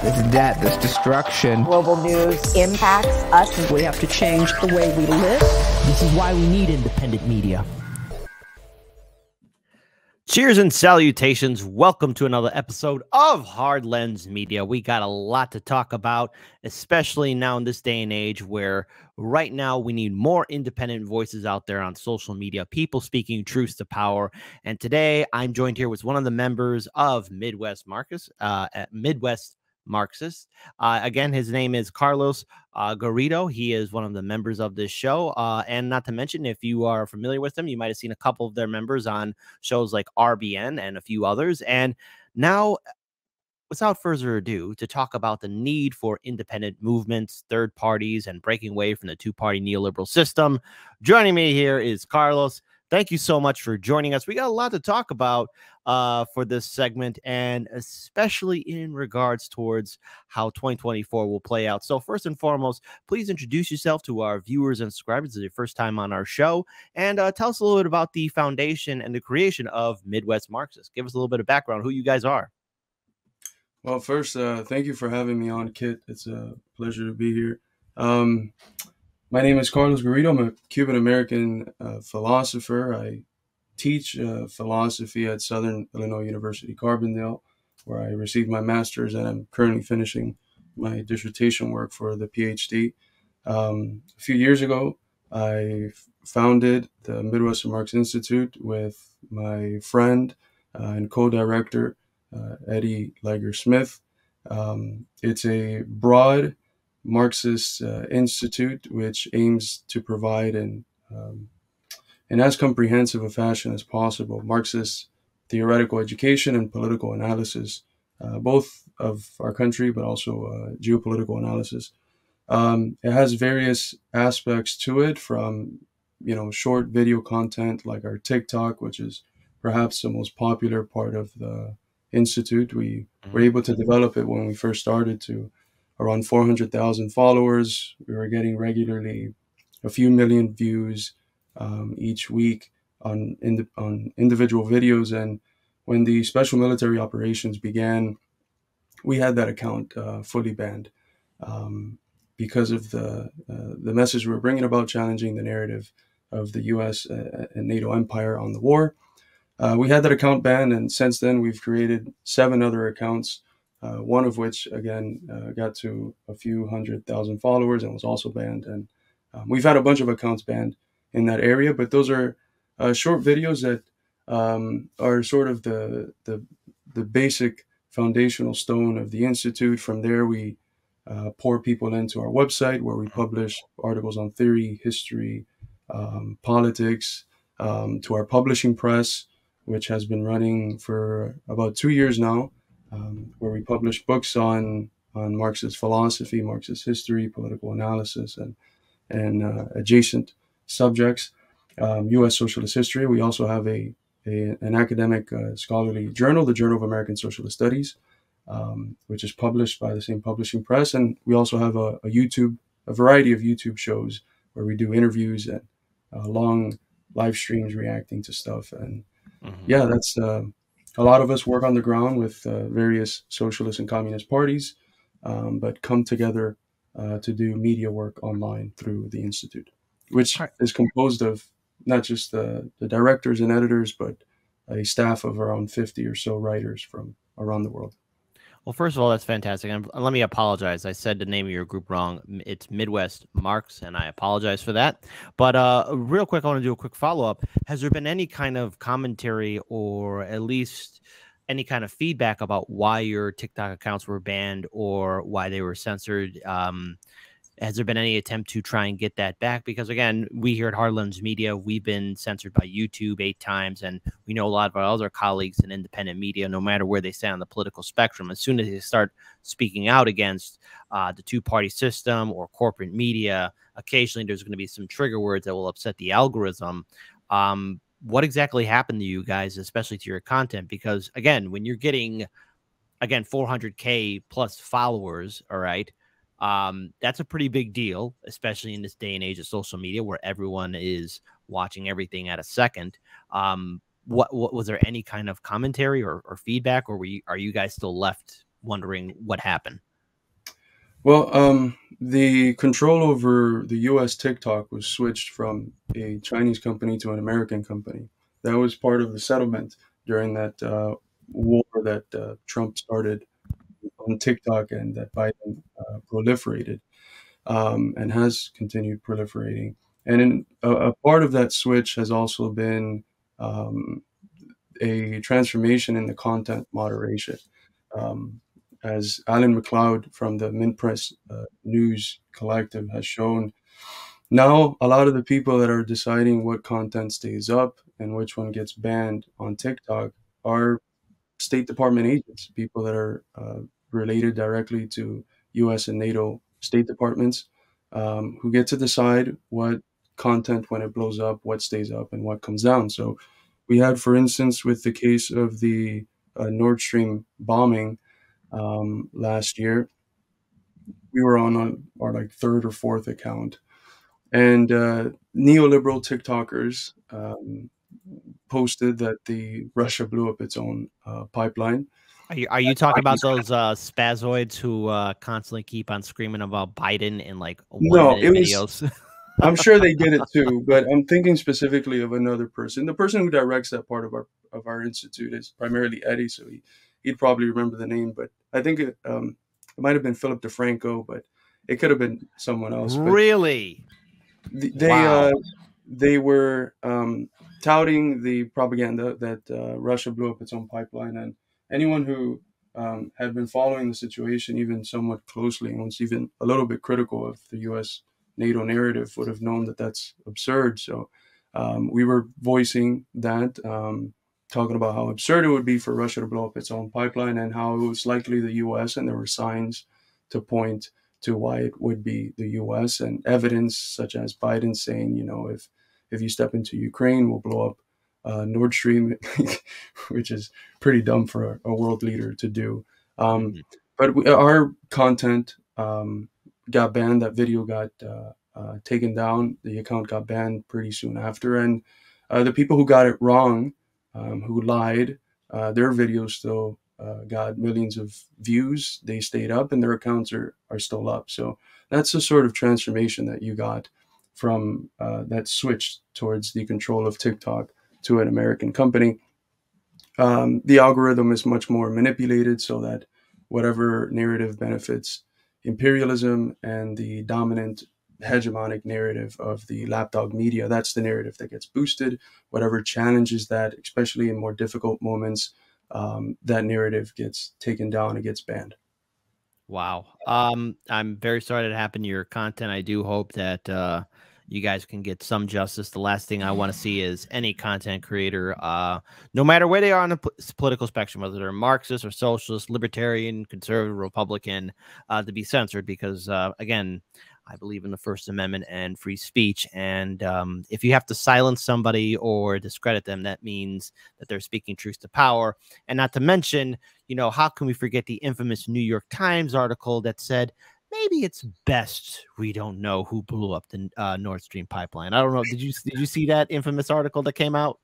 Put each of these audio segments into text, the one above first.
This debt, this destruction. Global news impacts us. We have to change the way we live. This is why we need independent media. Cheers and salutations. Welcome to another episode of Hard Lens Media. We got a lot to talk about, especially now in this day and age where right now we need more independent voices out there on social media, people speaking truth to power. And today I'm joined here with one of the members of Midwest Marxist. Again, his name is Carlos Garrido. He is one of the members of this show. And not to mention, if you are familiar with them, you might have seen a couple of their members on shows like RBN and a few others. And now, without further ado, to talk about the need for independent movements, third parties, and breaking away from the two-party neoliberal system, joining me here is Carlos. Thank you so much for joining us. We got a lot to talk about for this segment, and especially in regards towards how 2024 will play out. So first and foremost, please introduce yourself to our viewers and subscribers. This is your first time on our show, and tell us a little bit about the foundation and the creation of Midwest Marxist. Give us a little bit of background, who you guys are. Well, first, thank you for having me on, Kit. It's a pleasure to be here. My name is Carlos Garrido. I'm a Cuban-American philosopher. I teach philosophy at Southern Illinois University, Carbondale, where I received my master's, and I'm currently finishing my dissertation work for the PhD. A few years ago, I founded the Midwestern Marx Institute with my friend and co-director, Eddie Liger-Smith. It's a broad Marxist institute which aims to provide in as comprehensive a fashion as possible Marxist theoretical education and political analysis, both of our country but also geopolitical analysis. It has various aspects to it, from short video content like our TikTok, which is perhaps the most popular part of the institute. We were able to develop it when we first started to around 400,000 followers. We were getting regularly a few million views each week on individual videos. And when the special military operations began, we had that account fully banned because of the message we were bringing about, challenging the narrative of the U.S. and NATO empire on the war. We had that account banned, and since then we've created 7 other accounts, one of which, again, got to a few 100,000 followers and was also banned. And we've had a bunch of accounts banned in that area, but those are short videos that are sort of the basic foundational stone of the Institute. From there, we pour people into our website, where we publish articles on theory, history, politics, to our publishing press, which has been running for about 2 years now, where we publish books on Marxist philosophy, Marxist history, political analysis, and adjacent subjects, U.S. socialist history. We also have an academic scholarly journal, the Journal of American Socialist Studies, which is published by the same publishing press. And we also have a variety of YouTube shows where we do interviews and long live streams reacting to stuff. And yeah, that's a lot of us work on the ground with various socialist and communist parties, but come together to do media work online through the Institute, which is composed of not just the directors and editors, but a staff of around 50 or so writers from around the world. Well, first of all, that's fantastic. And let me apologize. I said the name of your group wrong. It's Midwest Marx, and I apologize for that. But real quick, I want to do a quick follow-up. Has there been any kind of commentary or at least any kind of feedback about why your TikTok accounts were banned or why they were censored? Has there been any attempt to try and get that back? Because, again, we here at Hard Lens Media, we've been censored by YouTube 8 times, and we know a lot of our other colleagues in independent media, no matter where they stand on the political spectrum, as soon as they start speaking out against the two-party system or corporate media, occasionally there's going to be some trigger words that will upset the algorithm. What exactly happened to you guys, especially to your content? Because, again, when you're getting, 400K plus followers, all right, that's a pretty big deal, especially in this day and age of social media where everyone is watching everything at a second. What was there any kind of commentary or feedback, or are you guys still left wondering what happened? Well, the control over the U.S. TikTok was switched from a Chinese company to an American company. That was part of the settlement during that war that Trump started on TikTok and that Biden proliferated and has continued proliferating. And a part of that switch has also been um, a transformation in the content moderation. Um, as Alan McLeod from the Minpress News Collective has shown, now a lot of the people that are deciding what content stays up and which one gets banned on TikTok are State Department agents, people that are related directly to U.S. and NATO State Departments, who get to decide what content, when it blows up, what stays up, and what comes down. So we had, for instance, with the case of the Nord Stream bombing last year, we were on our like third or fourth account, and neoliberal TikTokers posted that the Russia blew up its own pipeline. Are you talking about those spazoids who constantly keep on screaming about Biden in like No, 1 minute videos? I'm sure they did it too, but I'm thinking specifically of another person. The person who directs that part of our institute is primarily Eddie, so he'd probably remember the name. But I think it might have been Philip DeFranco, but it could have been someone else. But Really? they Wow. they were touting the propaganda that Russia blew up its own pipeline, and anyone who had been following the situation even somewhat closely and was even a little bit critical of the U.S. NATO narrative would have known that that's absurd. So we were voicing that, talking about how absurd it would be for Russia to blow up its own pipeline and how it was likely the U.S. And there were signs to point to why it would be the U.S. and evidence such as Biden saying, if you step into Ukraine, we'll blow up Nord Stream, which is pretty dumb for a world leader to do. Mhm. But our content got banned. That video got taken down. The account got banned pretty soon after. And the people who got it wrong, who lied, their videos still got millions of views. They stayed up and their accounts are still up. So that's the sort of transformation that you got from that switch towards the control of TikTok to an American company. The algorithm is much more manipulated so that whatever narrative benefits imperialism and the dominant hegemonic narrative of the lapdog media, that's the narrative that gets boosted. Whatever challenges that, especially in more difficult moments, that narrative gets taken down and gets banned. Wow. I'm very sorry that happened to your content. I do hope that you guys can get some justice. The last thing I want to see is any content creator, no matter where they are on the political spectrum, whether they're Marxist or socialist, libertarian, conservative, Republican, to be censored because, again, I believe in the First Amendment and free speech. And if you have to silence somebody or discredit them, that means that they're speaking truth to power. And not to mention, how can we forget the infamous New York Times article that said, maybe it's best we don't know who blew up the Nord Stream pipeline. I don't know. Did you see that infamous article that came out?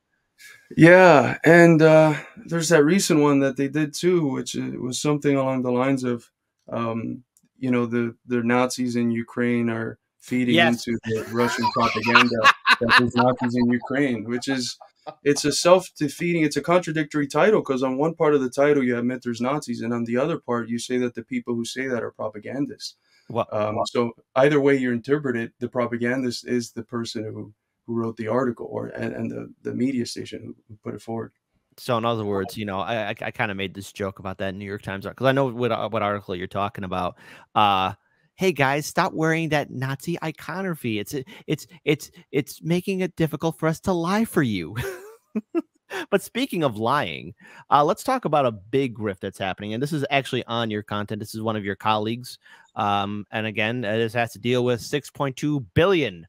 Yeah, and there's that recent one that they did too, which was something along the lines of, um, the Nazis in Ukraine are feeding Yes. into the Russian propaganda that there's Nazis in Ukraine, which is it's a self-defeating, it's a contradictory title because on one part of the title you admit there's Nazis, and on the other part you say that the people who say that are propagandists. Well, So either way you interpret it, the propagandist is the person who wrote the article and the media station who put it forward. so in other words, I kind of made this joke about that New York Times because I know what article you're talking about. Hey guys, stop wearing that Nazi iconography. It's making it difficult for us to lie for you. But speaking of lying, let's talk about a big rift that's happening. And this is actually on your content. This is one of your colleagues. And again, this has to deal with 6.2 billion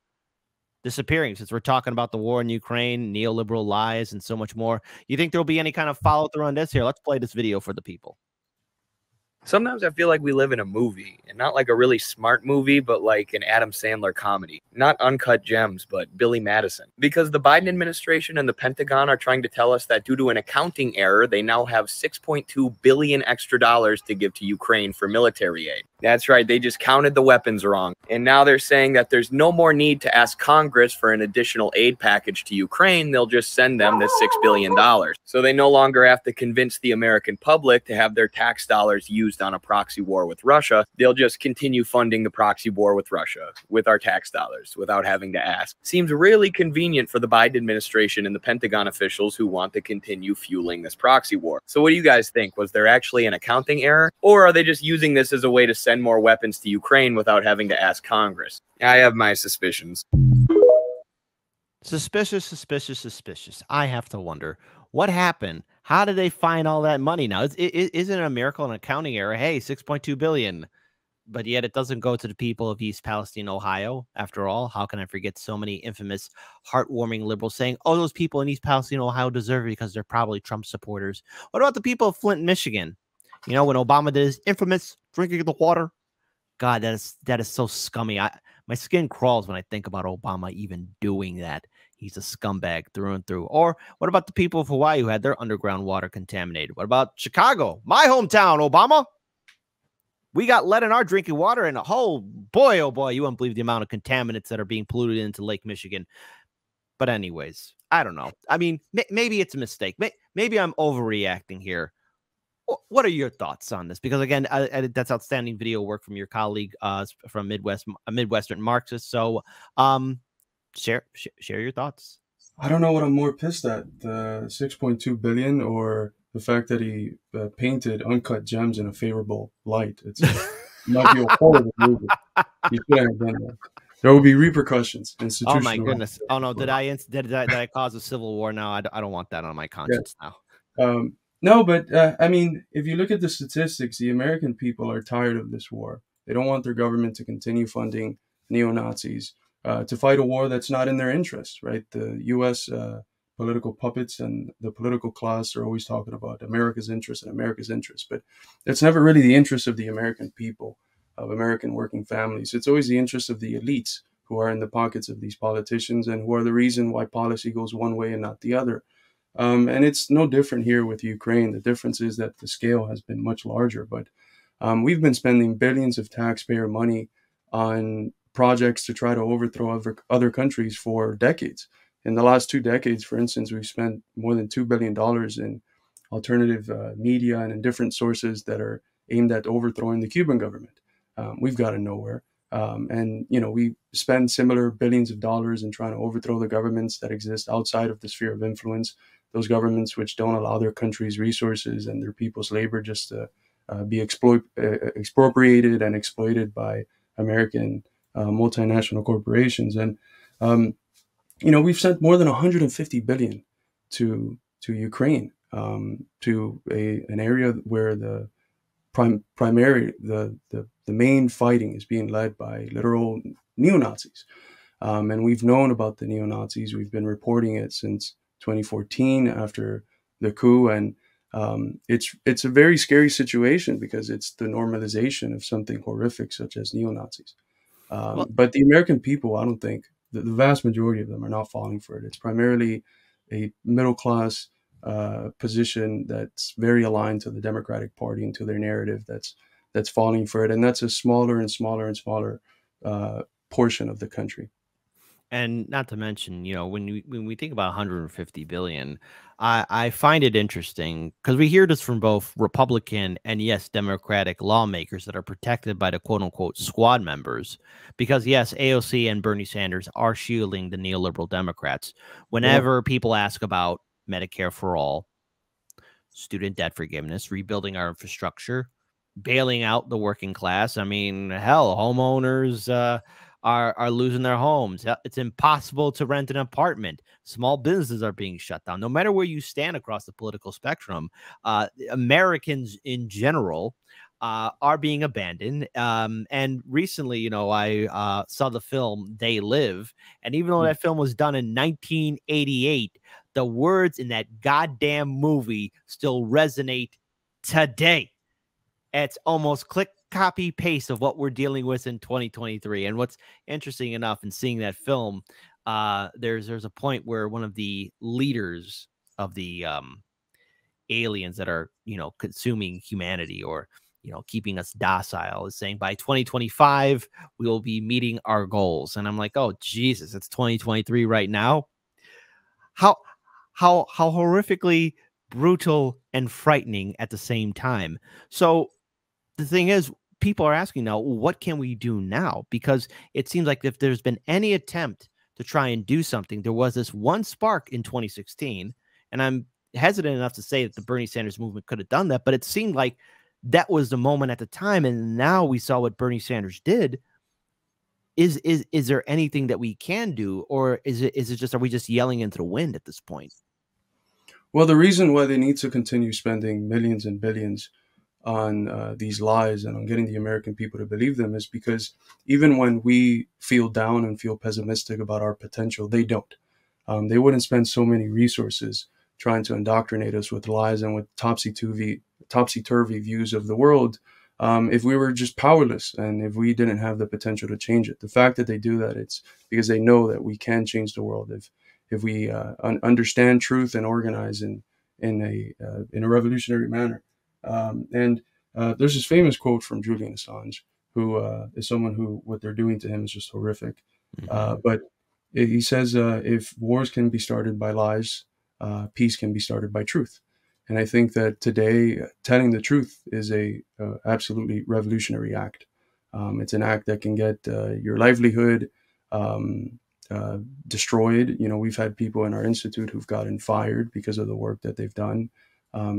disappearing since we're talking about the war in Ukraine, neoliberal lies, and so much more. You think there'll be any kind of follow through on this? Here, let's play this video for the people. Sometimes I feel like we live in a movie, and not like a really smart movie, but like an Adam Sandler comedy. Not Uncut Gems, but Billy Madison. Because the Biden administration and the Pentagon are trying to tell us that due to an accounting error, they now have $6.2 billion extra to give to Ukraine for military aid. That's right. They just counted the weapons wrong. And now they're saying that there's no more need to ask Congress for an additional aid package to Ukraine. They'll just send them this $6 billion. So they no longer have to convince the American public to have their tax dollars used on a proxy war with Russia. They'll just continue funding the proxy war with Russia with our tax dollars without having to ask. Seems really convenient for the Biden administration and the Pentagon officials who want to continue fueling this proxy war. So what do you guys think? Was there actually an accounting error? Or are they just using this as a way to send more weapons to Ukraine without having to ask Congress? I have my suspicions. Suspicious, suspicious, suspicious. I have to wonder what happened. How did they find all that money? Now, isn't it a miracle, an accounting error? Hey, 6.2 billion, but yet it doesn't go to the people of East Palestine, Ohio. After all, how can I forget so many infamous, heartwarming liberals saying, "Oh, those people in East Palestine, Ohio deserve it because they're probably Trump supporters"? What about the people of Flint, Michigan? You know, when Obama did his infamous drinking of the water. God, that is so scummy. My skin crawls when I think about Obama even doing that. He's a scumbag through and through. Or what about the people of Hawaii who had their underground water contaminated? What about Chicago, my hometown, Obama? We got lead in our drinking water, and oh boy, you won't believe the amount of contaminants that are being polluted into Lake Michigan. But anyways, I don't know. I mean, maybe it's a mistake. Maybe I'm overreacting here. What are your thoughts on this? Because again, that's outstanding video work from your colleague from Midwestern Marxist. So, share your thoughts. I don't know what I'm more pissed at: the 6.2 billion or the fact that he painted Uncut Gems in a favorable light. It might be a horrible movie. He shouldn't have done that. There will be repercussions. Oh my goodness! Oh no! Did I cause a civil war? Now I don't want that on my conscience now. No, but I mean, if you look at the statistics, the American people are tired of this war. They don't want their government to continue funding neo-Nazis to fight a war that's not in their interest, right? The U.S. Political puppets and the political class are always talking about America's interest and America's interest, but it's never really the interest of the American people, of American working families. It's always the interest of the elites who are in the pockets of these politicians and who are the reason why policy goes one way and not the other. And it's no different here with Ukraine. The difference is that the scale has been much larger, but we've been spending billions of taxpayer money on projects to try to overthrow other countries for decades. In the last 2 decades, for instance, we've spent more than $2 billion in alternative media and in different sources that are aimed at overthrowing the Cuban government. We've gotten nowhere. And, you know, we spend similar billions of dollars in trying to overthrow the governments that exist outside of the sphere of influence. Those governments which don't allow their country's resources and their people's labor just to be expropriated and exploited by American multinational corporations. And, you know, we've sent more than 150 billion to Ukraine, to an area where the main fighting is being led by literal neo-Nazis. And we've known about the neo-Nazis. We've been reporting it since 2014 after the coup. And it's a very scary situation because it's the normalization of something horrific such as neo-Nazis. But the American people, I don't think, the vast majority of them are not falling for it. It's primarily a middle-class position that's very aligned to the Democratic Party and to their narrative that's falling for it. And that's a smaller and smaller and smaller portion of the country. And not to mention, you know, when we think about 150 billion, I find it interesting because we hear this from both Republican and yes, Democratic lawmakers that are protected by the quote unquote squad members. Because yes, AOC and Bernie Sanders are shielding the neoliberal Democrats. Whenever people ask about Medicare for all, student debt forgiveness, rebuilding our infrastructure, bailing out the working class. I mean, hell, homeowners are losing their homes. It's impossible to rent an apartment. Small businesses are being shut down. No matter where you stand across the political spectrum, Americans in general are being abandoned. And recently, you know, I saw the film They Live. And even though that film was done in 1988, the words in that goddamn movie still resonate today. It's almost click, copy, paste of what we're dealing with in 2023. And what's interesting enough in seeing that film, there's a point where one of the leaders of the aliens that are, you know, consuming humanity or keeping us docile, is saying by 2025 we will be meeting our goals. And I'm like, oh Jesus, it's 2023 right now. How horrifically brutal and frightening at the same time. So the thing is, people are asking now, what can we do now? Because it seems like if there's been any attempt to try and do something, there was this one spark in 2016, and I'm hesitant enough to say that the Bernie Sanders movement could have done that, but it seemed like that was the moment at the time, and now we saw what Bernie Sanders did. Is there anything that we can do, or is it just, are we just yelling into the wind at this point? Well, the reason why they need to continue spending millions and billions on these lies and on getting the American people to believe them is because even when we feel down and feel pessimistic about our potential, they don't. They wouldn't spend so many resources trying to indoctrinate us with lies and with topsy-turvy views of the world if we were just powerless and if we didn't have the potential to change it. The fact that they do that, it's because they know that we can change the world if we understand truth and organize in a revolutionary manner. There's this famous quote from Julian Assange, who is someone who what they're doing to him is just horrific. But he says, if wars can be started by lies, peace can be started by truth. And I think that today, telling the truth is a absolutely revolutionary act. It's an act that can get your livelihood destroyed. We've had people in our institute who've gotten fired because of the work that they've done,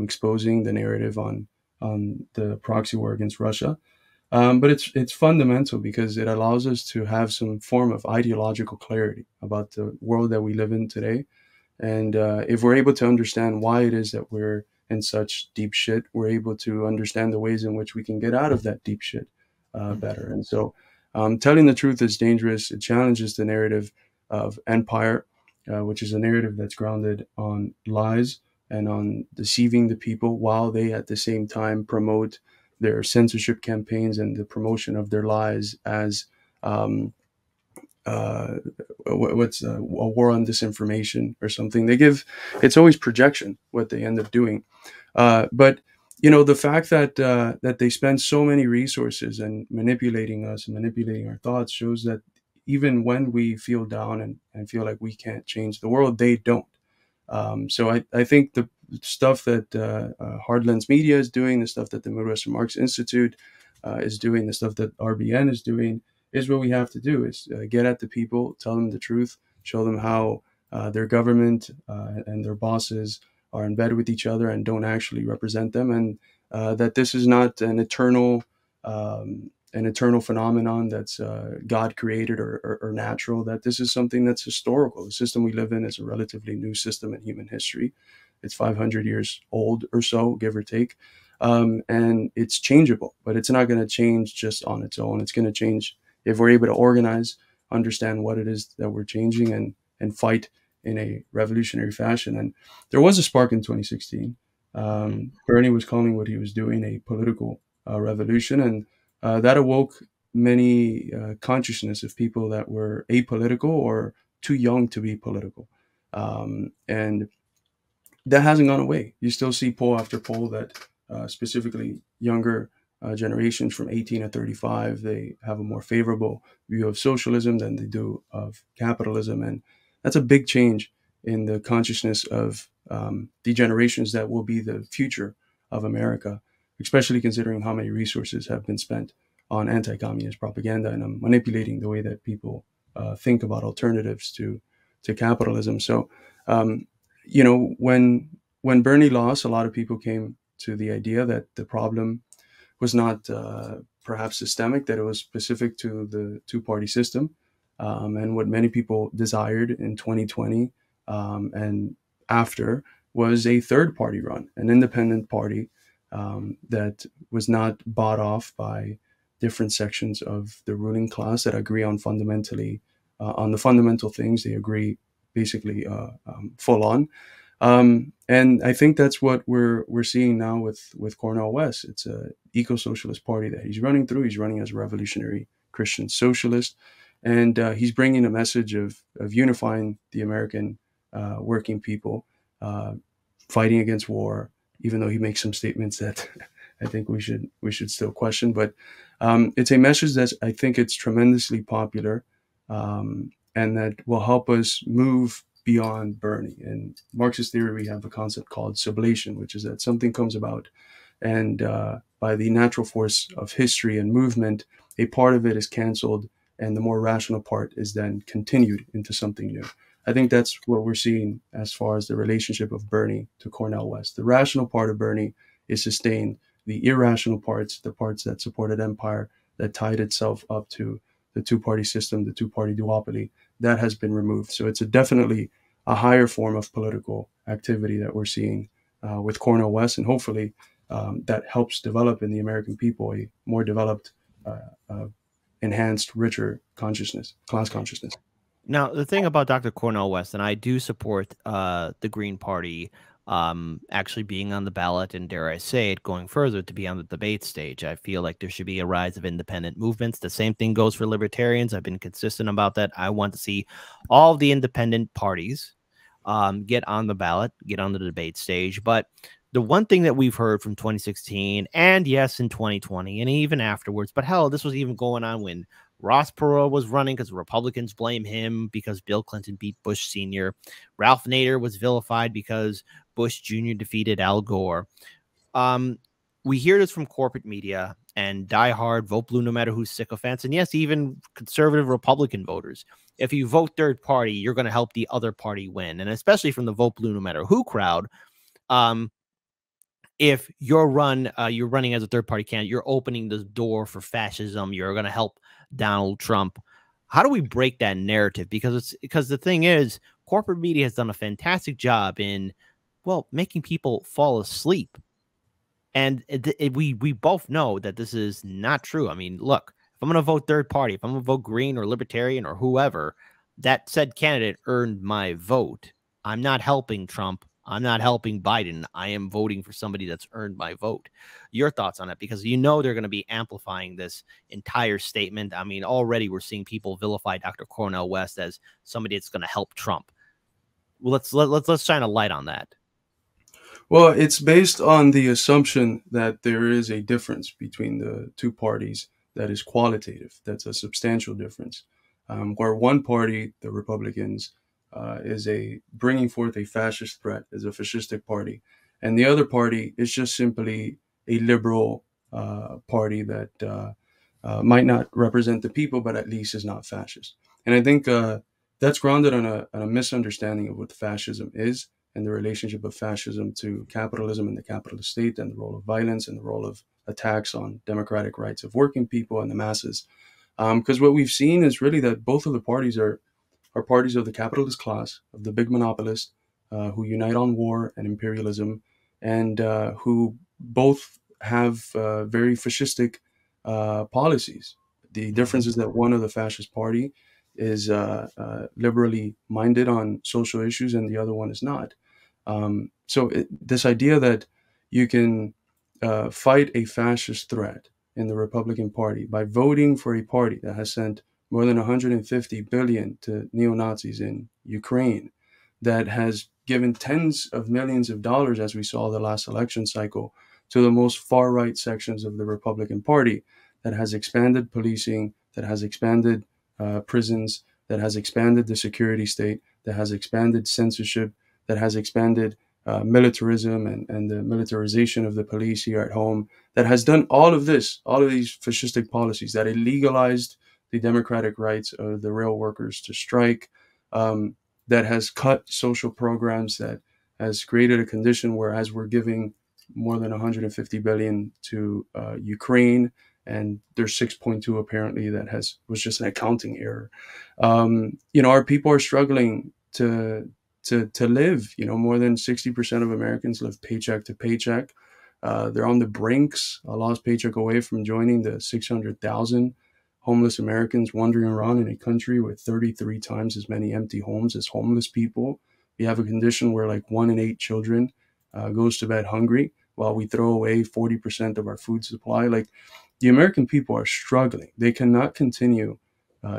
exposing the narrative on the proxy war against Russia. But it's fundamental because it allows us to have some form of ideological clarity about the world that we live in today. And if we're able to understand why it is that we're in such deep shit, we're able to understand the ways in which we can get out of that deep shit better. And so telling the truth is dangerous. It challenges the narrative of empire, which is a narrative that's grounded on lies and on deceiving the people while they at the same time promote their censorship campaigns and the promotion of their lies as a war on disinformation or something. It's always projection what they end up doing. But the fact that they spend so many resources and manipulating us and manipulating our thoughts shows that even when we feel down and feel like we can't change the world, they don't. So I think the stuff that Hardlands Media is doing, the stuff that the Midwestern Marx Institute is doing, the stuff that RBN is doing, is what we have to do, is get at the people, tell them the truth, show them how their government and their bosses are in bed with each other and don't actually represent them, and that this is not an eternal phenomenon that's God created or natural, that this is something that's historical. The system we live in is a relatively new system in human history. It's 500 years old or so, give or take. And it's changeable, but it's not going to change just on its own. It's going to change if we're able to organize, understand what it is that we're changing, and fight in a revolutionary fashion. And there was a spark in 2016. Bernie was calling what he was doing a political revolution, and that awoke many consciousness of people that were apolitical or too young to be political. And that hasn't gone away. You still see poll after poll that specifically younger generations from 18 to 35, they have a more favorable view of socialism than they do of capitalism. And that's a big change in the consciousness of the generations that will be the future of America, especially considering how many resources have been spent on anti-communist propaganda and manipulating the way that people think about alternatives to capitalism. So, when Bernie lost, a lot of people came to the idea that the problem was not perhaps systemic, that it was specific to the two-party system. And what many people desired in 2020 and after was a third-party run, an independent party that was not bought off by different sections of the ruling class that agree on on the fundamental things. They agree basically full on. And I think that's what we're seeing now with Cornel West. It's a eco-socialist party that he's running through. He's running as a revolutionary Christian socialist, and he's bringing a message of unifying the American working people, fighting against war, even though he makes some statements that I think we should still question. But it's a message that I think it's tremendously popular, and that will help us move beyond Bernie. In Marxist theory, we have a concept called sublation, which is that something comes about, and by the natural force of history and movement, a part of it is canceled, and the more rational part is then continued into something new. I think that's what we're seeing as far as the relationship of Bernie to Cornel West. The rational part of Bernie is sustained. The irrational parts, the parts that supported empire, that tied itself up to the two-party system, the two-party duopoly, that has been removed. So it's definitely a higher form of political activity that we're seeing with Cornel West, and hopefully that helps develop in the American people a more developed, enhanced, richer consciousness, class consciousness. Now, the thing about Dr. Cornel West, and I do support the Green Party actually being on the ballot, and dare I say it, going further to be on the debate stage. I feel like there should be a rise of independent movements. The same thing goes for libertarians. I've been consistent about that. I want to see all the independent parties get on the ballot, get on the debate stage. But the one thing that we've heard from 2016, and yes, in 2020, and even afterwards, but hell, this was even going on when Ross Perot was running because Republicans blame him because Bill Clinton beat Bush Sr. Ralph Nader was vilified because Bush Jr. defeated Al Gore. We hear this from corporate media and diehard vote blue no matter who's sycophants, and yes, even conservative Republican voters. If you vote third party, you're going to help the other party win, and especially from the vote blue no matter who crowd. If you're running as a third party candidate, you're opening the door for fascism. You're going to help Donald Trump. How do we break that narrative? Because the thing is, corporate media has done a fantastic job in, well, making people fall asleep. And we both know that this is not true. I mean, look, if I'm going to vote third party, if I'm going to vote Green or Libertarian or whoever, that said candidate earned my vote. I'm not helping Trump. I'm not helping Biden. I am voting for somebody that's earned my vote. Your thoughts on it? Because you know they're going to be amplifying this entire statement. I mean, already we're seeing people vilify Dr. Cornel West as somebody that's going to help Trump. Well, let's shine a light on that. Well, it's based on the assumption that there is a difference between the two parties that is qualitative. That's a substantial difference. Where one party, the Republicans, is bringing forth a fascist threat, is a fascistic party, and the other party is just simply a liberal party that might not represent the people, but at least is not fascist. And I think that's grounded on a misunderstanding of what fascism is, and the relationship of fascism to capitalism and the capitalist state, and the role of violence and the role of attacks on democratic rights of working people and the masses. Because what we've seen is really that both of the parties are parties of the capitalist class, of the big monopolists, who unite on war and imperialism, and who both have very fascistic policies. The difference is that one of the fascist party is liberally minded on social issues, and the other one is not. So this idea that you can fight a fascist threat in the Republican Party by voting for a party that has sent more than 150 billion to neo-Nazis in Ukraine, that has given tens of millions of dollars, as we saw the last election cycle, to the most far-right sections of the Republican Party, that has expanded policing, that has expanded prisons, that has expanded the security state, that has expanded censorship, that has expanded militarism and the militarization of the police here at home, that has done all of this, all of these fascistic policies, that illegalized the democratic rights of the rail workers to strike, that has cut social programs, that has created a condition where, as we're giving more than 150 billion to Ukraine, and there's 6.2 apparently that was just an accounting error. Our people are struggling to live. More than 60% of Americans live paycheck to paycheck. They're on the brinks, a lost paycheck away from joining the 600,000 homeless Americans wandering around in a country with 33 times as many empty homes as homeless people. We have a condition where like 1 in 8 children goes to bed hungry, while we throw away 40% of our food supply. Like, the American people are struggling. They cannot continue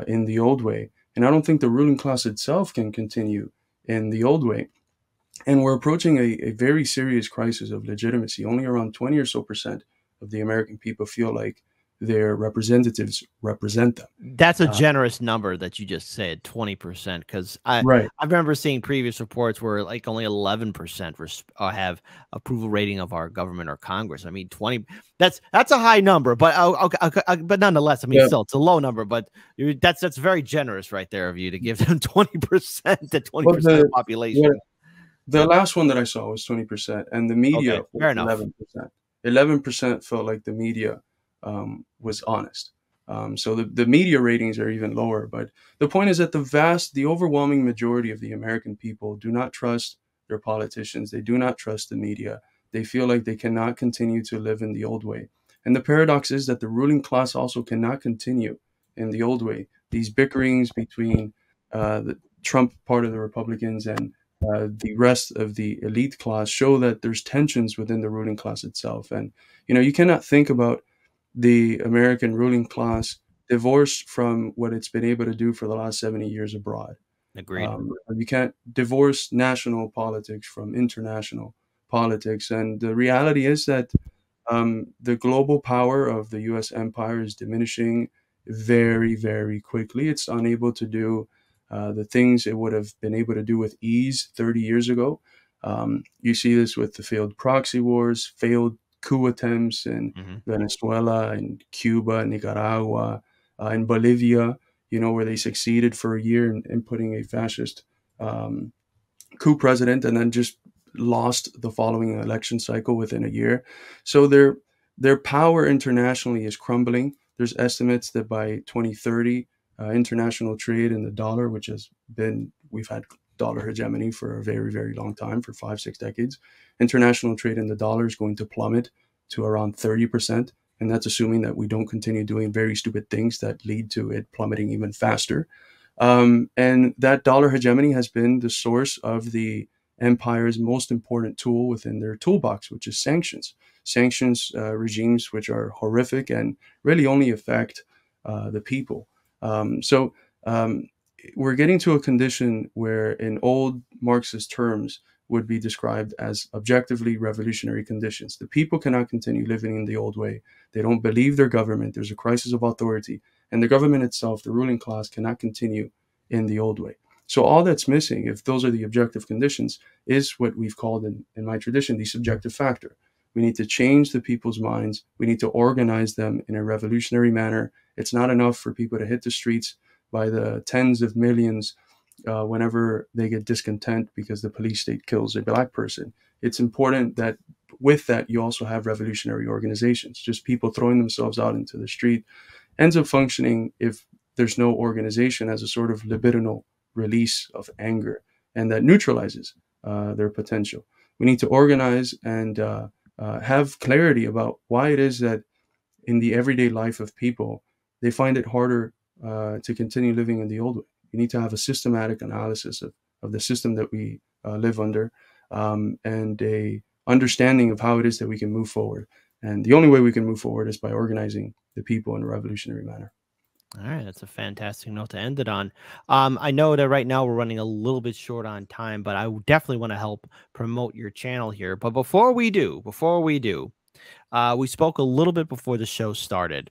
in the old way. And I don't think the ruling class itself can continue in the old way. And we're approaching a very serious crisis of legitimacy. Only around 20 or so percent of the American people feel like their representatives represent them. That's a generous number that you just said, 20%, because I remember seeing previous reports where like only 11% have approval rating of our government or Congress. I mean, 20, that's a high number, but but nonetheless, I mean, still it's a low number, but that's very generous right there of you to give them 20% to 20% of the population. Yeah, the last one that I saw was 20%, and the media was 11%. 11% felt like the media was honest. So the media ratings are even lower. But the point is that the overwhelming majority of the American people do not trust their politicians. They do not trust the media. They feel like they cannot continue to live in the old way. And the paradox is that the ruling class also cannot continue in the old way. These bickerings between the Trump part of the Republicans and the rest of the elite class show that there's tensions within the ruling class itself. And, you cannot think about the American ruling class divorced from what it's been able to do for the last 70 years abroad. Agreed. You can't divorce national politics from international politics. And the reality is that the global power of the U.S. empire is diminishing very, very quickly. It's unable to do the things it would have been able to do with ease 30 years ago. You see this with the failed proxy wars, failed coup attempts in Venezuela and Cuba, Nicaragua, and Bolivia, where they succeeded for a year in putting a fascist coup president and then just lost the following election cycle within a year. So their power internationally is crumbling. There's estimates that by 2030, international trade in the dollar, which we've had dollar hegemony for a very, very long time, for 5-6 decades. International trade in the dollar is going to plummet to around 30%. And that's assuming that we don't continue doing very stupid things that lead to it plummeting even faster. And that dollar hegemony has been the source of the empire's most important tool within their toolbox, which is sanctions. Sanctions regimes which are horrific and really only affect the people. So we're getting to a condition where, in old Marxist terms, would be described as objectively revolutionary conditions. The people cannot continue living in the old way. They don't believe their government. There's a crisis of authority. And the government itself, the ruling class, cannot continue in the old way. So all that's missing, if those are the objective conditions, is what we've called in my tradition the subjective factor. We need to change the people's minds. We need to organize them in a revolutionary manner. It's not enough for people to hit the streets by the tens of millions whenever they get discontent because the police state kills a black person. It's important that with that, you also have revolutionary organizations. Just people throwing themselves out into the street ends up functioning, if there's no organization, as a sort of libidinal release of anger, and that neutralizes their potential. We need to organize and have clarity about why it is that in the everyday life of people, they find it harder to continue living in the old way. We need to have a systematic analysis of the system that we live under, and a understanding of how it is that we can move forward. And the only way we can move forward is by organizing the people in a revolutionary manner. All right, that's a fantastic note to end it on. I know that right now we're running a little bit short on time, but I definitely want to help promote your channel here. But before we do, we spoke a little bit before the show started.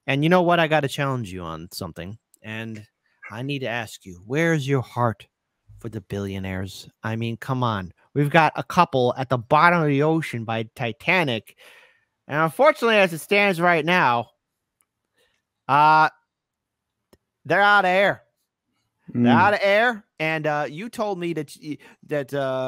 And you know what? I got to challenge you on something. And I need to ask you, where's your heart for the billionaires? I mean, come on. We've got a couple at the bottom of the ocean by Titanic. And unfortunately, as it stands right now, they're out of air. They're out of air. And you told me that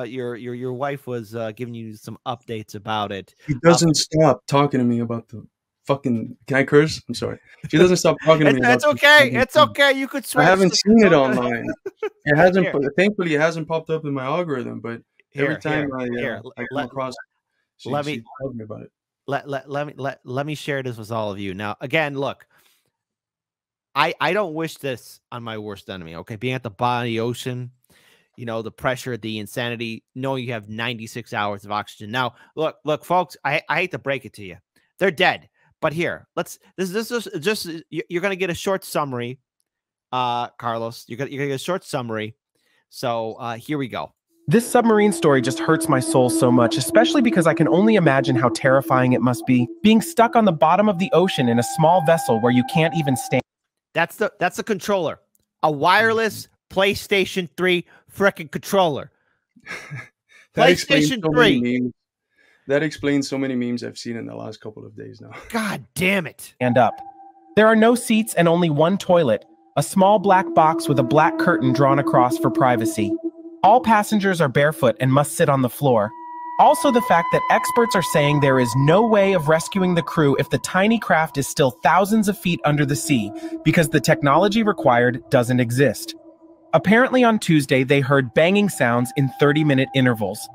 your wife was giving you some updates about it. She doesn't stop talking to me about the fucking. Can I curse? I'm sorry. She doesn't stop talking to me. It's okay. It's okay. You could swear. I haven't seen it online. It hasn't. Thankfully, it hasn't popped up in my algorithm. But every time I come across, she tells me about it. Let me share this with all of you. Now, again, look. I don't wish this on my worst enemy, okay? Being at the bottom of the ocean, the pressure, the insanity, knowing you have 96 hours of oxygen. Now, look, folks, I hate to break it to you. They're dead. But here, this is just, you're going to get a short summary, Carlos. You're going to get a short summary. So here we go. This submarine story just hurts my soul so much, especially because I can only imagine how terrifying it must be, being stuck on the bottom of the ocean in a small vessel where you can't even stand. That's the controller. A wireless PlayStation 3 frickin' controller. That explains PlayStation so 3. many memes. That explains so many memes I've seen in the last couple of days now. God damn it. Stand up. There are no seats and only one toilet, a small black box with a black curtain drawn across for privacy. All passengers are barefoot and must sit on the floor. Also, the fact that experts are saying there is no way of rescuing the crew if the tiny craft is still thousands of feet under the sea, because the technology required doesn't exist. Apparently on Tuesday, they heard banging sounds in 30-minute intervals.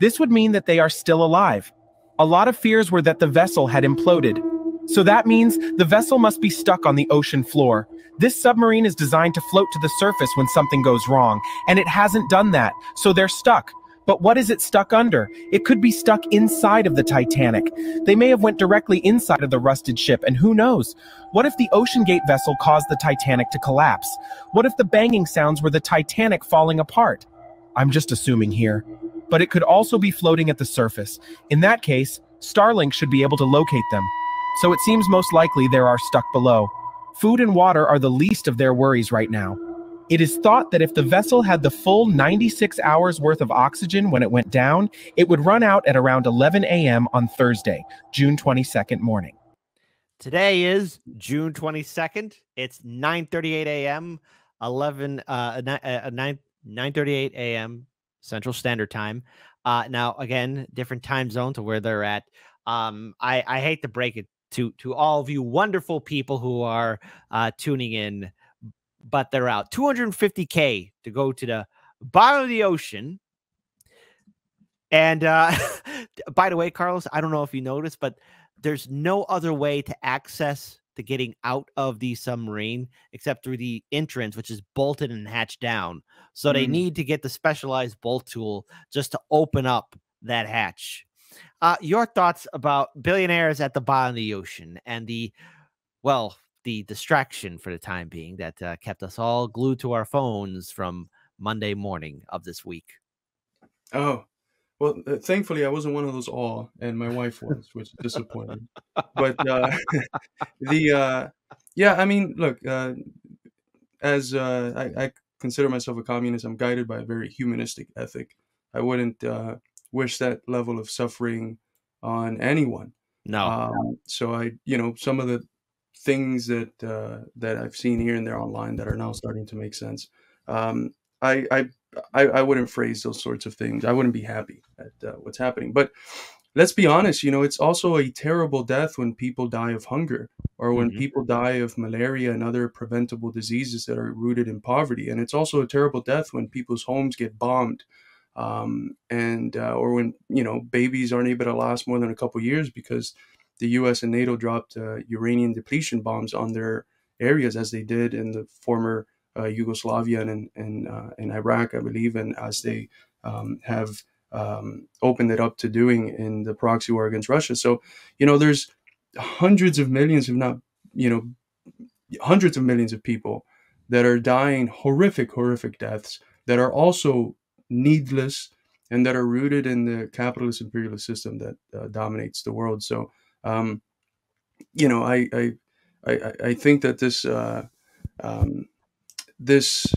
This would mean that they are still alive. A lot of fears were that the vessel had imploded. So that means the vessel must be stuck on the ocean floor. This submarine is designed to float to the surface when something goes wrong, and it hasn't done that, so they're stuck. But what is it stuck under? It could be stuck inside of the Titanic. They may have went directly inside of the rusted ship, and who knows? What if the Ocean Gate vessel caused the Titanic to collapse? What if the banging sounds were the Titanic falling apart? I'm just assuming here. But it could also be floating at the surface. In that case, Starlink should be able to locate them. So it seems most likely they are stuck below. Food and water are the least of their worries right now. It is thought that if the vessel had the full 96 hours worth of oxygen when it went down, it would run out at around 11 a.m. on Thursday, June 22nd morning. Today is June 22nd. It's 9:38 a.m. 9:38 a.m. Central Standard Time. Now, again, different time zone to where they're at. I hate to break it to all of you wonderful people who are tuning in, but they're out. $250K to go to the bottom of the ocean. And by the way, Carlos, I don't know if you noticed, but there's no other way to access the getting out of the submarine except through the entrance, which is bolted and hatched down. So they need to get the specialized bolt tool just to open up that hatch. Your thoughts about billionaires at the bottom of the ocean and the distraction for the time being that kept us all glued to our phones from Monday morning of this week. Oh, well, thankfully I wasn't one of those all, and my wife was, which is disappointing. But yeah, I mean, look, as I consider myself a communist, I'm guided by a very humanistic ethic. I wouldn't wish that level of suffering on anyone. No. So some of the things that I've seen here and there online that are now starting to make sense. I wouldn't phrase those sorts of things. I wouldn't be happy at what's happening. But let's be honest, it's also a terrible death when people die of hunger or when people die of malaria and other preventable diseases that are rooted in poverty. And it's also a terrible death when people's homes get bombed or when, babies aren't able to last more than a couple years because the U.S. and NATO dropped uranium depletion bombs on their areas, as they did in the former Yugoslavia and Iraq, I believe, and as they have opened it up to doing in the proxy war against Russia. So, there's hundreds of millions, if not, hundreds of millions of people that are dying horrific deaths that are also needless and that are rooted in the capitalist imperialist system that dominates the world. So, I think that this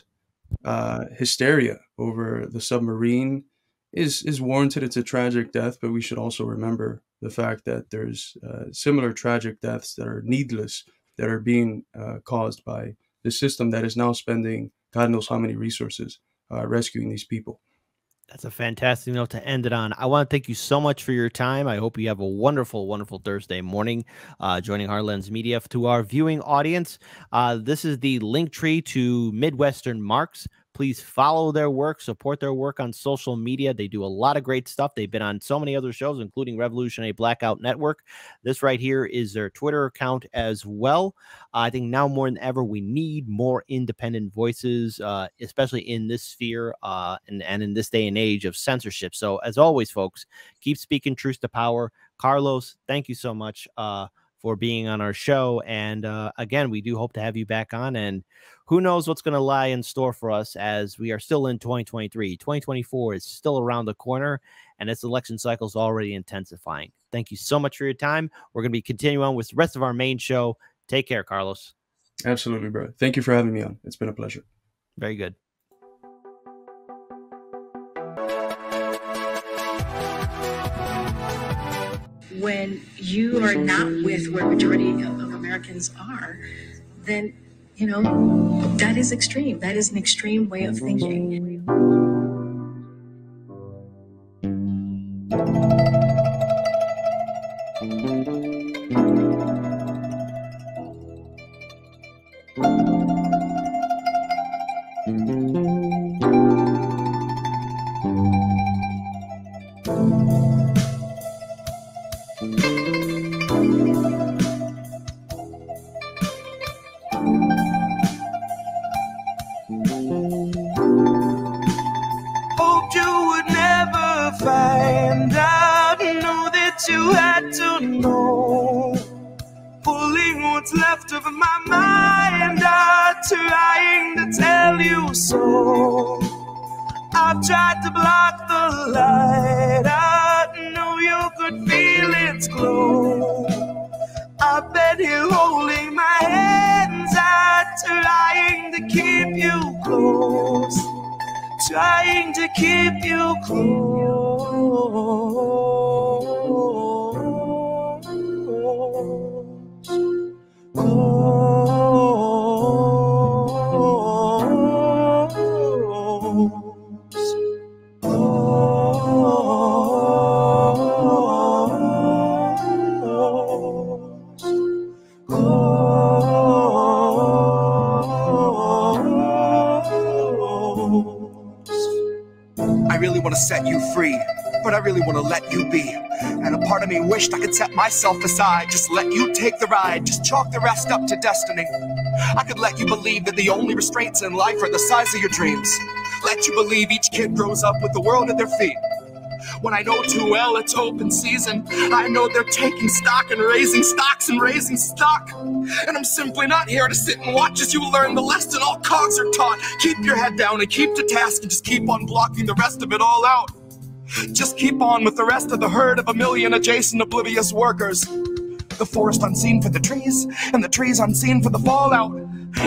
hysteria over the submarine is warranted. It's a tragic death, but we should also remember the fact that there's similar tragic deaths that are needless, that are being caused by the system that is now spending God knows how many resources rescuing these people. That's a fantastic note to end it on. I want to thank you so much for your time. I hope you have a wonderful, wonderful Thursday morning joining Heartlands Media. To our viewing audience, this is the link tree to Midwestern Marx. Please follow their work, support their work on social media. They do a lot of great stuff. They've been on so many other shows, including Revolutionary Blackout Network. This right here is their Twitter account as well. I think now more than ever, we need more independent voices, especially in this sphere and in this day and age of censorship. So as always, folks, keep speaking truth to power. Carlos, thank you so much for being on our show. And again, we do hope to have you back on. And who knows what's going to lie in store for us as we are still in 2023. 2024 is still around the corner, and this election cycle is already intensifying. Thank you so much for your time. We're going to be continuing on with the rest of our main show. Take care, Carlos. Absolutely, bro. Thank you for having me on. It's been a pleasure. Very good. When you are not with where majority of Americans are, then, you know, that is extreme. That is an extreme way of thinking. Hoped you would never find out. Knew that you had to know. Pulling what's left of my mind out, trying to tell you so. I've tried to block the light out. Knew you could feel its glow. I've been here holding my hands out, trying to keep you close. Trying to keep you I really want to set you free, but I really want to let you be. And a part of me wished I could set myself aside, just let you take the ride, just chalk the rest up to destiny. I could let you believe that the only restraints in life are the size of your dreams. Let you believe each kid grows up with the world at their feet. When I know too well it's open season, I know they're taking stock and raising stocks and raising stock. And I'm simply not here to sit and watch as you learn the lesson all cogs are taught. Keep your head down and keep to task and just keep on blocking the rest of it all out. Just keep on with the rest of the herd of a million adjacent oblivious workers. The forest unseen for the trees, and the trees unseen for the fallout.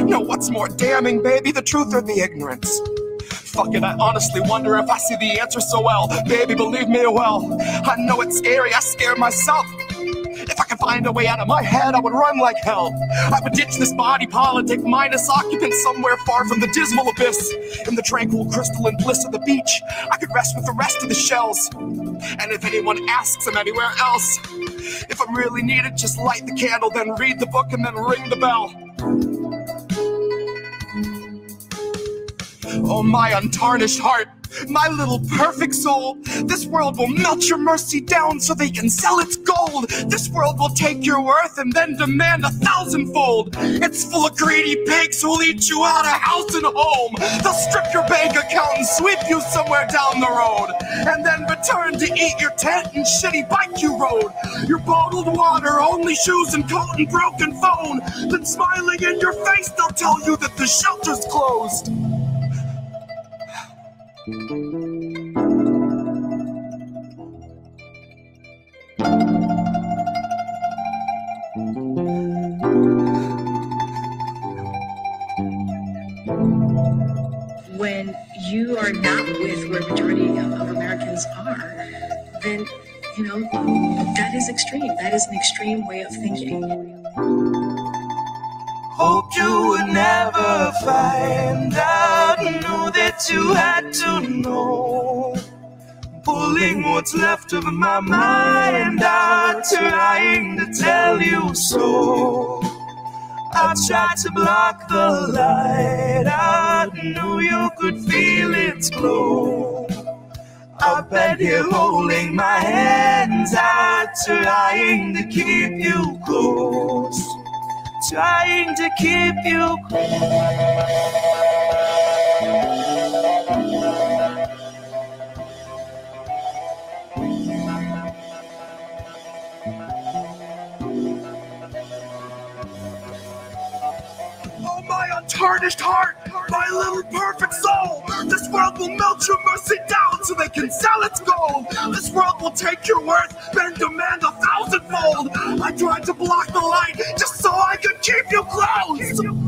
No, what's more damning, baby, the truth or the ignorance? Fuck it, I honestly wonder if I see the answer so well. Baby, believe me well, I know it's scary, I scare myself. If I could find a way out of my head, I would run like hell. I would ditch this body politic, mindless occupant somewhere far from the dismal abyss. In the tranquil crystalline bliss of the beach, I could rest with the rest of the shells. And if anyone asks I'm anywhere else, if I'm really needed, just light the candle, then read the book, and then ring the bell. Oh, my untarnished heart, my little perfect soul, this world will melt your mercy down so they can sell its gold. This world will take your worth and then demand 1,000-fold. It's full of greedy pigs who'll eat you out of house and home. They'll strip your bank account and sweep you somewhere down the road, and then return to eat your tent and shitty bike you rode. Your bottled water, only shoes and coat and broken phone. Then smiling in your face, they'll tell you that the shelter's closed. When you are not with where majority of Americans are, then, you know, that is extreme. That is an extreme way of thinking. Hoped you would never find out. Knew that you had to know. Pulling what's left of my mind out, trying to tell you so. I tried to block the light out. Knew you could feel its glow. I've been here holding my hands out, trying to keep you close. Trying to keep you tarnished heart, my little perfect soul. This world will melt your mercy down so they can sell its gold. This world will take your worth, then demand 1,000-fold. I tried to block the light just so I could keep you close.